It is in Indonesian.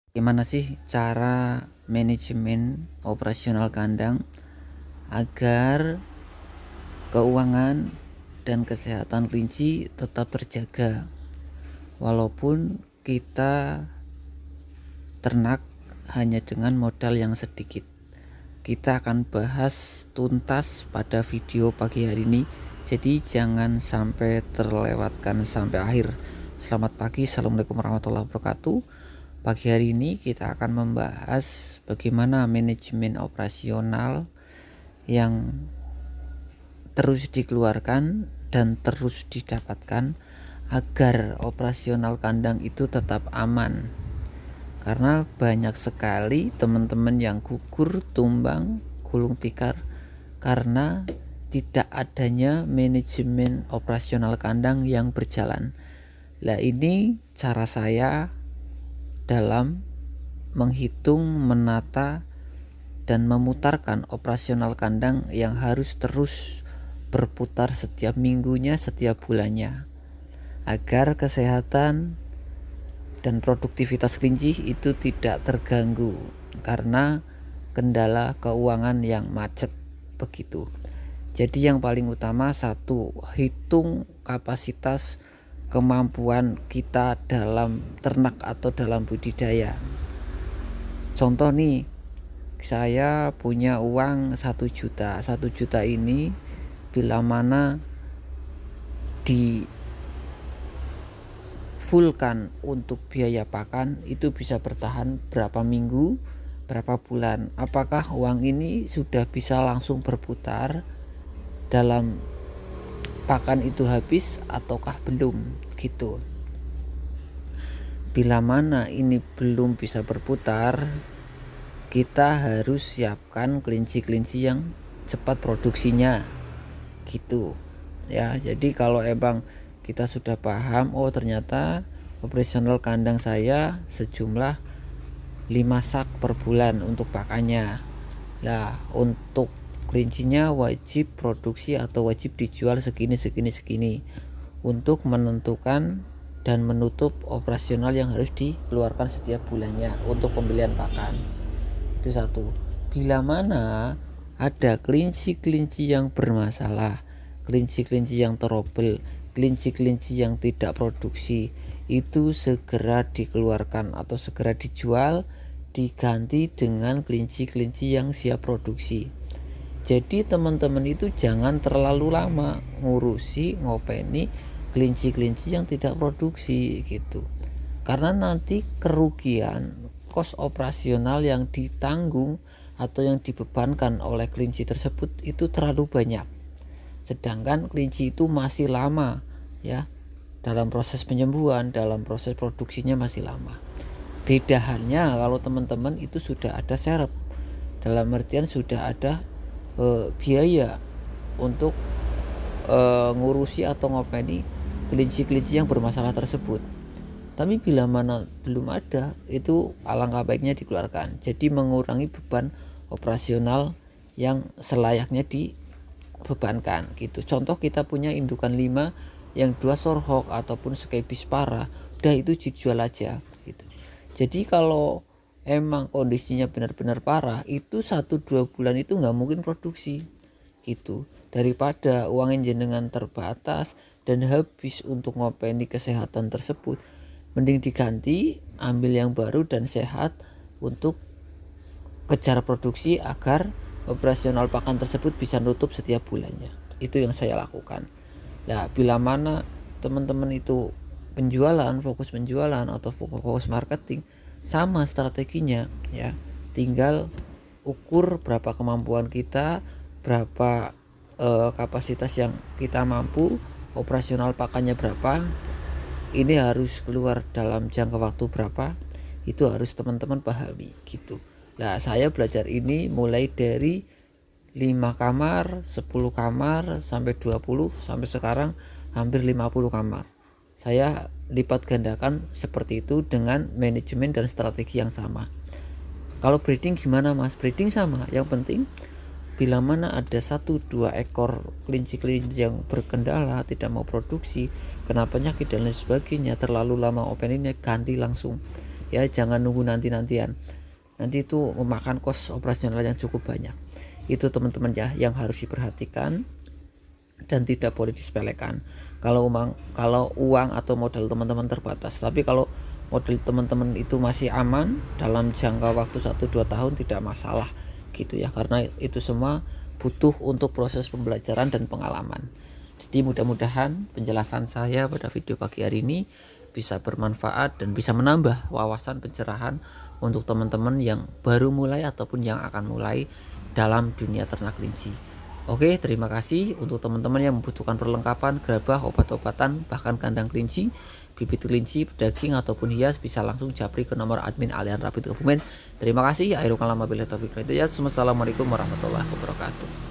Gimana sih cara manajemen operasional kandang agar keuangan dan kesehatan kelinci tetap terjaga walaupun kita ternak hanya dengan modal yang sedikit. Kita akan bahas tuntas pada video pagi hari ini, jadi jangan sampai terlewatkan sampai akhir. Selamat pagi, assalamualaikum warahmatullahi wabarakatuh. Pagi hari ini kita akan membahas bagaimana manajemen operasional yang terus dikeluarkan dan terus didapatkan agar operasional kandang itu tetap aman. Karena banyak sekali teman-teman yang gugur, tumbang, gulung tikar karena tidak adanya manajemen operasional kandang yang berjalan. Nah, ini cara saya dalam menghitung, menata, dan memutarkan operasional kandang yang harus terus berputar setiap minggunya, setiap bulannya, agar kesehatan dan produktivitas kelinci itu tidak terganggu karena kendala keuangan yang macet begitu. Jadi yang paling utama, satu, hitung kapasitas kemampuan kita dalam ternak atau dalam budidaya. Contoh nih, saya punya uang 1 juta. 1 juta ini bila mana di fullkan untuk biaya pakan itu bisa bertahan berapa minggu, berapa bulan. Apakah uang ini sudah bisa langsung berputar dalam pakan itu habis ataukah belum gitu. Bila mana ini belum bisa berputar, kita harus siapkan kelinci-kelinci yang cepat produksinya gitu ya. Jadi kalau emang kita sudah paham, oh ternyata operasional kandang saya sejumlah 5 sak per bulan untuk pakannya. Nah, untuk kelincinya wajib produksi atau wajib dijual segini untuk menentukan dan menutup operasional yang harus dikeluarkan setiap bulannya untuk pembelian pakan. Itu satu. Bila mana ada kelinci-kelinci yang bermasalah, kelinci-kelinci yang trouble, kelinci-kelinci yang tidak produksi, itu segera dikeluarkan atau segera dijual, diganti dengan kelinci-kelinci yang siap produksi. Jadi teman-teman itu jangan terlalu lama ngurusi, ngopeni kelinci-kelinci yang tidak produksi gitu. Karena nanti kerugian kos operasional yang ditanggung atau yang dibebankan oleh kelinci tersebut itu terlalu banyak. Sedangkan kelinci itu masih lama ya, dalam proses penyembuhan, dalam proses produksinya masih lama. Beda halnya kalau teman-teman itu sudah ada serep, dalam artian sudah ada biaya untuk ngurusi atau ngopeni kelinci-kelinci yang bermasalah tersebut. Tapi bila mana belum ada, itu alangkah baiknya dikeluarkan. Jadi mengurangi beban operasional yang selayaknya dibebankan gitu. Contoh, kita punya indukan 5 yang 2 sorhok ataupun skebis parah, udah itu dijual aja gitu. Jadi kalau emang kondisinya benar-benar parah, itu 1-2 bulan itu nggak mungkin produksi gitu. Daripada uang jenengan terbatas dan habis untuk ngopeni kesehatan tersebut, mending diganti, ambil yang baru dan sehat untuk kejar produksi agar operasional pakan tersebut bisa nutup setiap bulannya. Itu yang saya lakukan. Nah, bila mana teman-teman itu penjualan, fokus penjualan atau fokus marketing, sama strateginya ya. Tinggal ukur berapa kemampuan kita, berapa kapasitas yang kita mampu, operasional pakannya berapa, ini harus keluar dalam jangka waktu berapa, itu harus teman-teman pahami gitu. Nah, saya belajar ini mulai dari 5 kamar, 10 kamar, sampai 20, sampai sekarang hampir 50 kamar. Saya lipat gandakan seperti itu dengan manajemen dan strategi yang sama. Kalau breeding gimana mas? Breeding sama, yang penting bila mana ada 1-2 ekor kelinci-kelinci yang berkendala, tidak mau produksi, kena penyakit dan lain sebagainya, terlalu lama openingnya, ganti langsung. ya, jangan nunggu nanti-nantian, nanti itu memakan kos operasional yang cukup banyak. Itu teman-teman ya yang harus diperhatikan dan tidak boleh disepelekan. Kalau uang atau modal teman-teman terbatas, tapi kalau modal teman-teman itu masih aman dalam jangka waktu 1-2 tahun tidak masalah gitu ya, karena itu semua butuh untuk proses pembelajaran dan pengalaman. Jadi mudah-mudahan penjelasan saya pada video pagi hari ini bisa bermanfaat dan bisa menambah wawasan pencerahan untuk teman-teman yang baru mulai ataupun yang akan mulai dalam dunia ternak kelinci. Oke, terima kasih. Untuk teman-teman yang membutuhkan perlengkapan, gerabah, obat-obatan, bahkan kandang kelinci, bibit kelinci, daging ataupun hias, bisa langsung japri ke nomor admin Alian Rapid Kebumen. Terima kasih. Assalamualaikum warahmatullahi wabarakatuh.